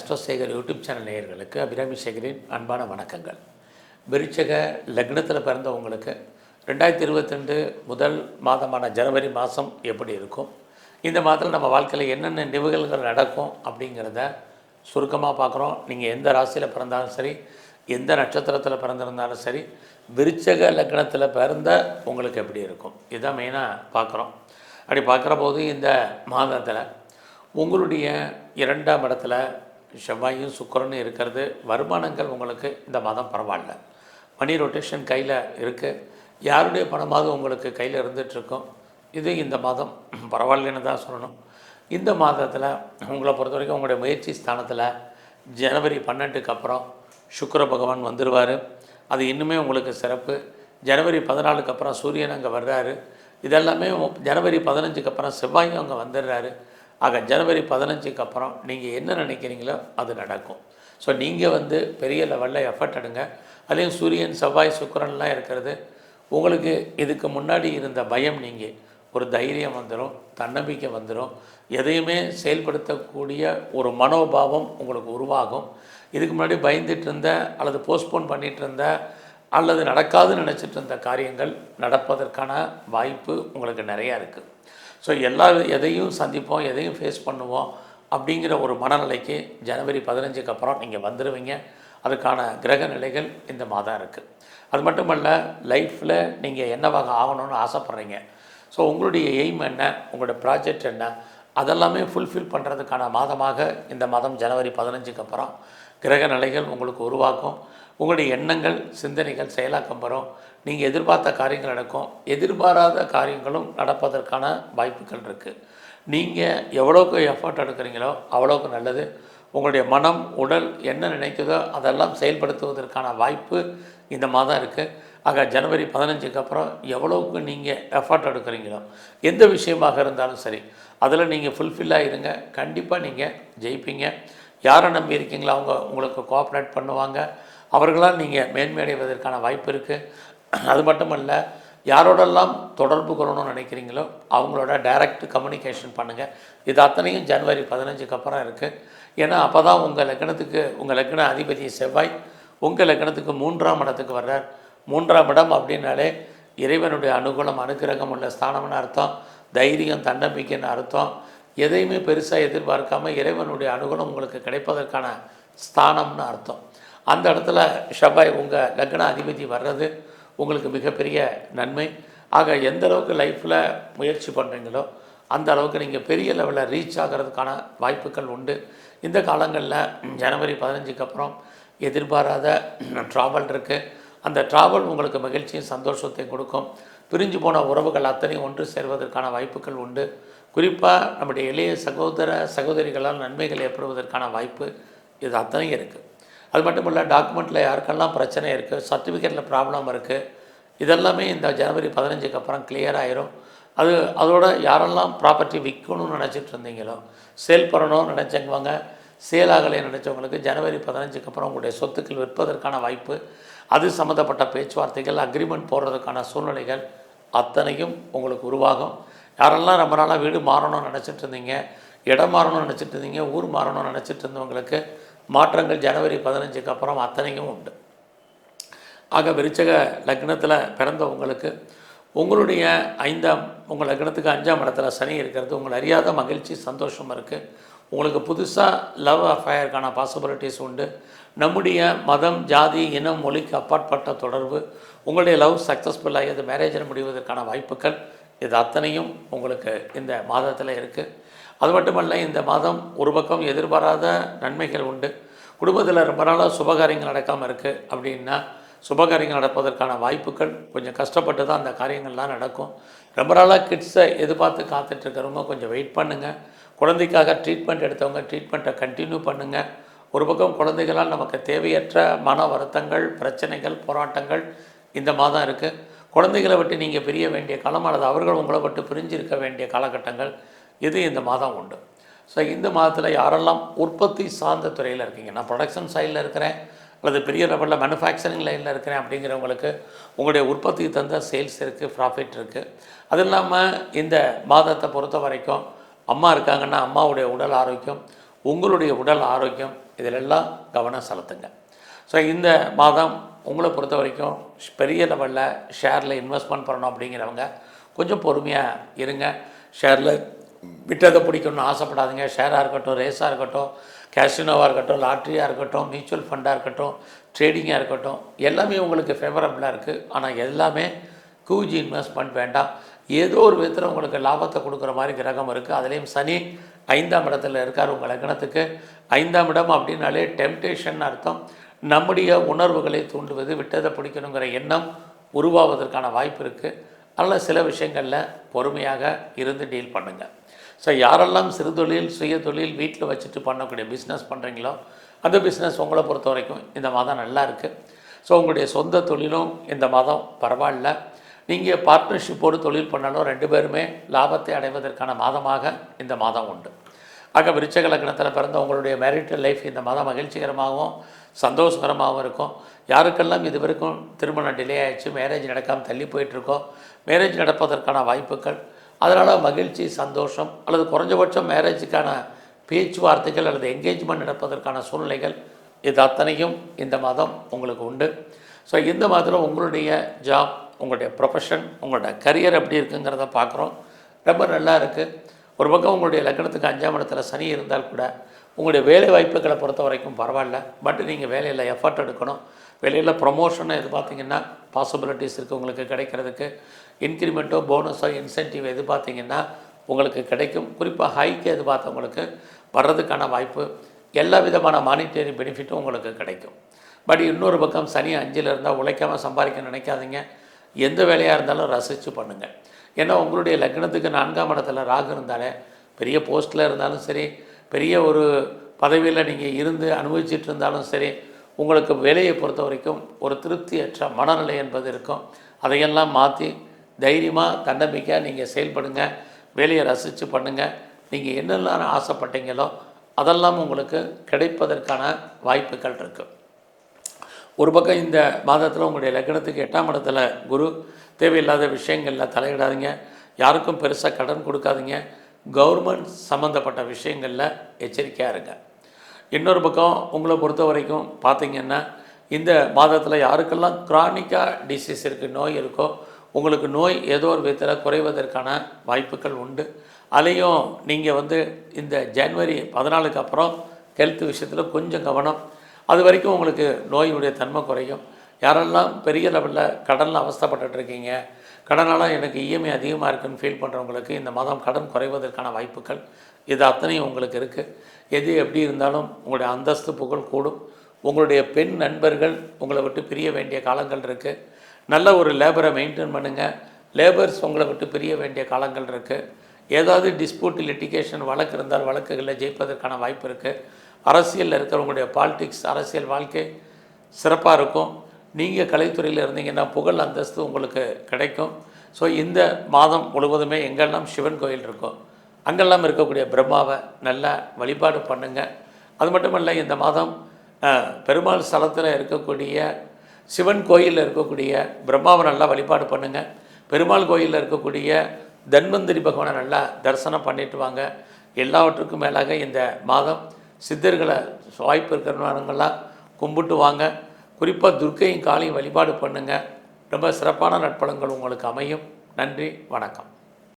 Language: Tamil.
அஸ்ட்ரோசேகர் யூடியூப் சேனல் நேயர்களுக்கு அபிராமி சேகரின் அன்பான வணக்கங்கள். விருச்சிக லக்னத்தில் பிறந்தவங்களுக்கு 2022 முதல் மாதமான ஜனவரி மாதம் எப்படி இருக்கும், இந்த மாதத்தில் நம்ம வாழ்க்கையில் என்னென்ன நிகழ்வுகள் நடக்கும் அப்படிங்கிறத சுருக்கமாக பார்க்குறோம். நீங்கள் எந்த ராசியில் பிறந்தாலும் சரி, எந்த நட்சத்திரத்தில் பிறந்திருந்தாலும் சரி, விருச்சிக லக்னத்தில் பிறந்த உங்களுக்கு எப்படி இருக்கும் இதுதான் மெயினாக பார்க்குறோம். அப்படி பார்க்குற போது இந்த மாதத்தில் உங்களுடைய 2ஆம் இடத்துல செவ்வாயும் சுக்கிரனும் இருக்கிறது. வருமானங்கள் உங்களுக்கு இந்த மாதம் பரவாயில்ல. மணி ரொட்டேஷன் கையில் இருக்குது. யாருடைய பணமாவது உங்களுக்கு கையில் இருந்துகிட்ருக்கும். இது இந்த மாதம் பரவாயில்லன்னு தான் சொல்லணும். இந்த மாதத்தில் உங்களை பொறுத்த வரைக்கும் உங்களுடைய முயற்சி ஸ்தானத்தில் ஜனவரி 12க்கு அப்புறம் சுக்கிர பகவான் வந்துடுவார். அது இன்னுமே உங்களுக்கு சிறப்பு. ஜனவரி 14க்கு அப்புறம் சூரியன் அங்கே வர்றாரு. இதெல்லாமே ஜனவரி 15க்கு அப்புறம் செவ்வாயும் அங்கே வந்துடுறாரு. ஆக ஜனவரி 15க்கு அப்புறம் நீங்கள் என்ன நினைக்கிறீங்களோ அது நடக்கும். ஸோ நீங்கள் பெரிய லெவலில் எஃபர்ட் எடுங்க. அதுலேயும் சூரியன் செவ்வாய் சுக்கிரன்லாம் இருக்கிறது. உங்களுக்கு இதுக்கு முன்னாடி இருந்த பயம் நீங்கள் ஒரு தைரியம் வந்துடும், தன்னம்பிக்கை வந்துடும், எதையுமே செயல்படுத்தக்கூடிய ஒரு மனோபாவம் உங்களுக்கு உருவாகும். இதுக்கு முன்னாடி பயந்துட்டு இருந்த அல்லது போஸ்ட்போன் பண்ணிகிட்டு இருந்த அல்லது நடக்காதுன்னு நினச்சிட்டு இருந்த காரியங்கள் நடப்பதற்கான வாய்ப்பு உங்களுக்கு நிறையா இருக்குது. ஸோ எதையும் சந்திப்போம், எதையும் ஃபேஸ் பண்ணுவோம் அப்படிங்கிற ஒரு மனநிலைக்கு ஜனவரி 15க்கு அப்புறம் நீங்கள் வந்துடுவீங்க. அதுக்கான கிரக நிலைகள் இந்த மாதம் இருக்குது. அது மட்டுமல்ல, லைஃப்பில் நீங்கள் என்னவாக ஆகணும்னு ஆசைப்பட்றீங்க, ஸோ உங்களுடைய எய்ம் என்ன, உங்களோட ப்ராஜெக்ட் என்ன, அதெல்லாமே ஃபுல்ஃபில் பண்ணுறதுக்கான மாதமாக இந்த மாதம் ஜனவரி 15க்கு அப்புறம் கிரக நிலைகள் உங்களுக்கு உருவாக்கும். உங்களுடைய எண்ணங்கள் சிந்தனைகள் செயலாக்கம் பெறும். நீங்கள் எதிர்பார்த்த காரியங்கள் நடக்கும். எதிர்பாராத காரியங்களும் நடப்பதற்கான வாய்ப்புகள் இருக்குது. நீங்கள் எவ்வளோக்கு எஃபர்ட் எடுக்கிறீங்களோ அவ்வளோக்கு நல்லது. உங்களுடைய மனம் உடல் என்ன நினைக்குதோ அதெல்லாம் செயல்படுத்துவதற்கான வாய்ப்பு இந்த மாதம் இருக்குது. ஆக ஜனவரி 15க்கு அப்புறம் எவ்வளோக்கு நீங்கள் எஃபர்ட் எடுக்கிறீங்களோ எந்த விஷயமாக இருந்தாலும் சரி, அதில் நீங்கள் ஃபுல்ஃபில்லாக இருங்க. கண்டிப்பாக நீங்கள் ஜெயிப்பீங்க. யாரை நம்பி இருக்கீங்களோ அவங்க உங்களுக்கு கோஆப்ரேட் பண்ணுவாங்க. அவர்களால் நீங்கள் மேன்மையடைவதற்கான வாய்ப்பு இருக்குது. அது மட்டுமல்ல, யாரோடெல்லாம் தொடர்பு கொள்ளணும்னு நினைக்கிறீங்களோ அவங்களோட டைரக்ட் கம்யூனிகேஷன் பண்ணுங்கள். இது அத்தனையும் ஜனவரி 15க்கு அப்புறம் இருக்குது. ஏன்னா அப்போ தான் உங்கள் லக்ன அதிபதி செவ்வாய் உங்கள் லக்னத்துக்கு 3ஆம் இடத்துக்கு வர்றார். 3ஆம் இடம் அப்படின்னாலே இறைவனுடைய அனுகூலம் அனுக்கிரகம் உள்ள ஸ்தானம்னு அர்த்தம். தைரியம் தன்னம்பிக்கைன்னு அர்த்தம். எதையுமே பெருசாக எதிர்பார்க்காம இறைவனுடைய அனுகூலம் உங்களுக்கு கிடைப்பதற்கான ஸ்தானம்னு அர்த்தம். அந்த இடத்துல செவ்வாய் உங்கள் லக்ன அதிபதி வர்றது உங்களுக்கு மிகப்பெரிய நன்மை. ஆக எந்த அளவுக்கு லைஃப்பில் முயற்சி பண்ணுறீங்களோ அந்த அளவுக்கு நீங்கள் பெரிய லெவலில் ரீச் ஆகிறதுக்கான வாய்ப்புகள் உண்டு. இந்த காலங்களில் ஜனவரி 15க்கு அப்புறம் எதிர்பாராத ட்ராவல் இருக்குது. அந்த ட்ராவல் உங்களுக்கு மகிழ்ச்சியும் சந்தோஷத்தையும் கொடுக்கும். பிரிஞ்சு போன உறவுகள் அத்தனையும் ஒன்று சேர்வதற்கான வாய்ப்புகள் உண்டு. குறிப்பாக நம்முடைய இளைய சகோதரிகளால் நன்மைகள் ஏற்படுவதற்கான வாய்ப்பு இது அத்தனையும் இருக்குது. அது மட்டும் இல்லை, டாக்குமெண்ட்டில் யாருக்கெல்லாம் பிரச்சனை இருக்குது, சர்டிஃபிகேட்டில் ப்ராப்ளம் இருக்குது, இதெல்லாமே இந்த ஜனவரி 15க்கு அப்புறம் கிளியர் ஆயிரும். அதோட யாரெல்லாம் ப்ராப்பர்ட்டி விற்கணும்னு நினச்சிட்டு இருந்தீங்களோ, சேல் பண்ணணும்னு நினச்சவங்க, சேல் ஆகலை நினச்சவங்களுக்கு ஜனவரி 15க்கு அப்புறம் உங்களுடைய சொத்துக்கள் விற்பதற்கான வாய்ப்பு, அது சம்மந்தப்பட்ட பேச்சுவார்த்தைகள், அக்ரிமெண்ட் போடுறதுக்கான சூழ்நிலைகள் அத்தனையும் உங்களுக்கு உருவாகும். யாரெல்லாம் ரொம்ப நாளாக வீடு மாறணும்னு நினச்சிட்டு இருந்தீங்க, இடம் மாறணும்னு நினச்சிட்டு இருந்தீங்க, ஊர் மாறணும்னு நினச்சிட்டு இருந்தவங்களுக்கு மாற்றங்கள் ஜனவரி 15க்கு அப்புறம் அத்தனையும் உண்டு. ஆக விருச்சிக லக்னத்தில் பிறந்தவங்களுக்கு உங்களுடைய உங்கள் லக்னத்துக்கு 5ஆம் இடத்துல சனி இருக்கிறது. உங்களை அறியாத மகிழ்ச்சி சந்தோஷம் இருக்குது. உங்களுக்கு புதுசாக லவ் அஃபேருக்கான பாசிபிலிட்டிஸ் உண்டு. நம்முடைய மதம் ஜாதி இனம் மொழிக்கு அப்பாற்பட்ட தொடர்பு, உங்களுடைய லவ் சக்ஸஸ்ஃபுல்லாகி அது மேரேஜில் முடிவதற்கான வாய்ப்புகள் இது அத்தனையும் உங்களுக்கு இந்த மாதத்தில் இருக்குது. அது மட்டுமல்ல, இந்த மாதம் ஒரு பக்கம் எதிர்பாராத நன்மைகள் உண்டு. குடும்பத்தில் ரொம்ப நாளாக சுபகாரியங்கள் நடக்காமல் இருக்குது அப்படின்னா சுபகாரியங்கள் நடப்பதற்கான வாய்ப்புகள் கொஞ்சம் கஷ்டப்பட்டு தான் அந்த காரியங்கள்லாம் நடக்கும். ரொம்ப நாளாக கிட்ஸை எதிர்பார்த்து காத்துட்ருக்கிறவங்க கொஞ்சம் வெயிட் பண்ணுங்கள். குழந்தைக்காக ட்ரீட்மெண்ட் எடுத்தவங்க ட்ரீட்மெண்ட்டை கண்டினியூ பண்ணுங்கள். ஒரு பக்கம் குழந்தைகளால் நமக்கு தேவையற்ற மன வருத்தங்கள், பிரச்சனைகள், போராட்டங்கள் இந்த மாதம் இருக்குது. குழந்தைகளை விட்டு நீங்கள் பிரிய வேண்டிய காலம் அல்லது அவர்கள் உங்களை விட்டு பிரிஞ்சிருக்க வேண்டிய காலகட்டங்கள் இது இந்த மாதம் உண்டு. ஸோ இந்த மாதத்தில் யாரெல்லாம் உற்பத்தி சார்ந்த துறையில் இருக்கீங்க, நான் ப்ரொடக்ஷன் சைடில் இருக்கிறேன் அல்லது பெரிய லெவலில் மேனுஃபேக்சரிங் லைனில் இருக்கிறேன் அப்படிங்கிறவங்களுக்கு உங்களுடைய உற்பத்திக்கு தந்த சேல்ஸ் இருக்குது, ப்ராஃபிட் இருக்குது. அது இல்லாமல் இந்த மாதத்தை பொறுத்த வரைக்கும் அம்மா இருக்காங்கன்னா அம்மாவுடைய உடல் ஆரோக்கியம், உங்களுடைய உடல் ஆரோக்கியம் இதிலெல்லாம் கவனம் செலுத்துங்க. ஸோ இந்த மாதம் உங்களை பொறுத்த வரைக்கும் பெரிய லெவலில் ஷேரில் இன்வெஸ்ட்மெண்ட் பண்ணணும் அப்படிங்கிறவங்க கொஞ்சம் பொறுமையாக இருங்க. ஷேரில் விட்டதை பிடிக்கணும்னு ஆசைப்படாதீங்க. ஷேராக இருக்கட்டும், ரேஸாக இருக்கட்டும், கேசினோவாக இருக்கட்டும், லாட்ரியாக இருக்கட்டும், மியூச்சுவல் ஃபண்டாக இருக்கட்டும், ட்ரேடிங்காக இருக்கட்டும், எல்லாமே உங்களுக்கு ஃபேவரபுளாக இருக்குது. ஆனால் எல்லாமே கூஜி இன்வெஸ்ட்மெண்ட் வேண்டாம். ஏதோ ஒரு விதத்தில் உங்களுக்கு லாபத்தை கொடுக்குற மாதிரி கிரகம் இருக்குது. அதுலேயும் சனி 5ஆம் இடத்துல இருக்கார். உங்கள் லக்னத்துக்கு 5ஆம் இடம் அப்படின்னாலே டெம்டேஷன் அர்த்தம். நம்முடைய உணர்வுகளை தூண்டுவது, விட்டதை பிடிக்கணுங்கிற எண்ணம் உருவாவதற்கான வாய்ப்பு இருக்குது. அதனால் சில விஷயங்களில் பொறுமையாக இருந்து டீல் பண்ணுங்கள். ஸோ யாரெல்லாம் சிறு தொழில், சுய தொழில் வீட்டில் வச்சுட்டு பண்ணக்கூடிய பிஸ்னஸ் பண்ணுறீங்களோ அந்த பிஸ்னஸ் உங்களை பொறுத்த வரைக்கும் இந்த மாதம் நல்லா இருக்குது. ஸோ உங்களுடைய சொந்த தொழிலும் இந்த மாதம் பரவாயில்ல. நீங்கள் பார்ட்னர்ஷிப்போடு தொழில் பண்ணாலும் 2 பேருமே லாபத்தை அடைவதற்கான மாதமாக இந்த மாதம் உண்டு. ஆக விருச்சிக லக்னத்தில் பிறந்த உங்களுடைய மேரிட்டல் லைஃப் இந்த மாதம் மகிழ்ச்சிகரமாகவும் சந்தோஷகரமாகவும் இருக்கும். யாருக்கெல்லாம் இது வரைக்கும் திருமணம் டிலே ஆகிடுச்சு, மேரேஜ் நடக்காமல் தள்ளி போயிட்டுருக்கோ, மேரேஜ் நடப்பதற்கான வாய்ப்புகள், அதனால் மகிழ்ச்சி, சந்தோஷம் அல்லது குறைஞ்சபட்சம் மேரேஜுக்கான பேச்சுவார்த்தைகள் அல்லது என்கேஜ்மெண்ட் நடப்பதற்கான சூழ்நிலைகள் இது அத்தனையும் இந்த மாதம் உங்களுக்கு உண்டு. ஸோ இந்த மாதத்தில் உங்களுடைய ஜாப், உங்களுடைய ப்ரொஃபஷன், உங்களோட கரியர் எப்படி இருக்குங்கிறத பார்க்குறோம். ரொம்ப நல்லா இருக்குது. ஒரு பக்கம் உங்களுடைய லக்னத்துக்கு 5ஆம் இடத்துல சனி இருந்தால் கூட உங்களுடைய வேலை வாய்ப்புகளை பொறுத்த வரைக்கும் பரவாயில்ல. பட் நீங்கள் வேலையில் எஃபர்ட் எடுக்கணும். வேலையில் ப்ரொமோஷனை எதிர்பார்த்திங்கன்னா பாசிபிலிட்டிஸ் இருக்குது உங்களுக்கு கிடைக்கிறதுக்கு. இன்க்ரிமெண்ட்டோ போனஸோ இன்சென்டிவ் எதிர்பார்த்திங்கன்னா உங்களுக்கு கிடைக்கும். குறிப்பாக ஹைக்கு எதிர்பார்த்தவங்களுக்கு வர்றதுக்கான வாய்ப்பு, எல்லா விதமான மானிட்டரி பெனிஃபிட்டும் உங்களுக்கு கிடைக்கும். பட் இன்னொரு பக்கம் சனி 5இல் இருந்தால் உழைக்காமல் சம்பாதிக்க நினைக்காதீங்க. எந்த வேலையாக இருந்தாலும் ரசித்து பண்ணுங்கள். ஏன்னா உங்களுடைய லக்னத்துக்கு 4ஆம் இடத்துல ராகு இருந்தாலே பெரிய போஸ்ட்டில் இருந்தாலும் சரி, பெரிய ஒரு பதவியில் நீங்கள் இருந்து அனுபவிச்சுட்டு இருந்தாலும் சரி, உங்களுக்கு வேலையை பொறுத்த வரைக்கும் ஒரு திருப்தியற்ற மனநிலை என்பது இருக்கும். அதையெல்லாம் மாற்றி தைரியமாக தன்னம்பிக்கையாக நீங்கள் செயல்படுங்க. வேலையை ரசித்து பண்ணுங்கள். நீங்கள் என்னெல்லாம் ஆசைப்பட்டீங்களோ அதெல்லாம் உங்களுக்கு கிடைப்பதற்கான வாய்ப்புகள் இருக்குது. ஒரு பக்கம் இந்த மாதத்தில் உங்களுடைய லக்னத்துக்கு 8ஆம் இடத்துல குரு, தேவையில்லாத விஷயங்களில் தலையிடாதீங்க. யாருக்கும் பெருசாக கடன் கொடுக்காதீங்க. கவர்மெண்ட் சம்மந்தப்பட்ட விஷயங்களில் எச்சரிக்கையாக இருங்க. இன்னொரு பக்கம் உங்களை பொறுத்த வரைக்கும் பார்த்திங்கன்னா இந்த மாதத்தில் யாருக்கெல்லாம் க்ரானிக்காக டிசீஸ் இருக்குது, நோய் இருக்கோ, உங்களுக்கு நோய் ஏதோ ஒரு விதத்தில் குறைவதற்கான வாய்ப்புகள் உண்டு. அதையும் நீங்கள் இந்த ஜனவரி 14க்கு அப்புறம் ஹெல்த் விஷயத்தில் கொஞ்சம் கவனம். அது வரைக்கும் உங்களுக்கு நோயுடைய தன்மை குறையும். யாரெல்லாம் பெரிய லெவலில் கடனில் அவஸ்தைப்பட்டுருக்கீங்க, கடனால் எனக்கு இஎம்ஐ அதிகமாக இருக்குதுன்னு ஃபீல் பண்ணுறவங்களுக்கு இந்த மாதம் கடன் குறைவதற்கான வாய்ப்புகள் இது அத்தனையும் உங்களுக்கு இருக்குது. எது எப்படி இருந்தாலும் உங்களுடைய அந்தஸ்து புகழ் கூடும். உங்களுடைய பெண் நண்பர்கள் உங்களை விட்டு பிரிய வேண்டிய காலங்கள் இருக்குது. நல்ல ஒரு லேபரை மெயின்டைன் பண்ணுங்கள். லேபர்ஸ் உங்களை விட்டு பிரிய வேண்டிய காலங்கள் இருக்குது. ஏதாவது டிஸ்பியூட், லிட்டிகேஷன் வழக்கு இருந்தால் வழக்குகளில் ஜெயிப்பதற்கான வாய்ப்பு இருக்குது. அரசியலில் இருக்கிறவங்களுடைய பாலிடிக்ஸ், அரசியல் வாழ்க்கை சிறப்பாக இருக்கும். நீங்கள் கலைத்துறையில் இருந்தீங்கன்னா புகழ் அந்தஸ்து உங்களுக்கு கிடைக்கும். ஸோ இந்த மாதம் முழுவதுமே எங்கெல்லாம் சிவன் கோயில் இருக்கோ அங்கெல்லாம் இருக்கக்கூடிய பிரம்மாவை நல்லா வழிபாடு பண்ணுங்கள். அது மட்டுமல்ல, இந்த மாதம் பெருமாள் ஸ்தலத்தில் இருக்கக்கூடிய சிவன் கோயிலில் இருக்கக்கூடிய பிரம்மாவை நல்லா வழிபாடு பண்ணுங்கள். பெருமாள் கோயிலில் இருக்கக்கூடிய தன்வந்திரி பகவானை நல்லா தரிசனம் பண்ணிட்டு வாங்க. எல்லாவற்றுக்கும் மேலாக இந்த மாதம் சித்தர்களை வாய்ப்பு இருக்கிறவங்கெல்லாம் கும்பிட்டு வாங்க. குறிப்பாக துர்க்கையும் காளியும் வழிபாடு பண்ணுங்கள். ரொம்ப சிறப்பான நற்பலன்கள் உங்களுக்கு அமையும். நன்றி, வணக்கம்.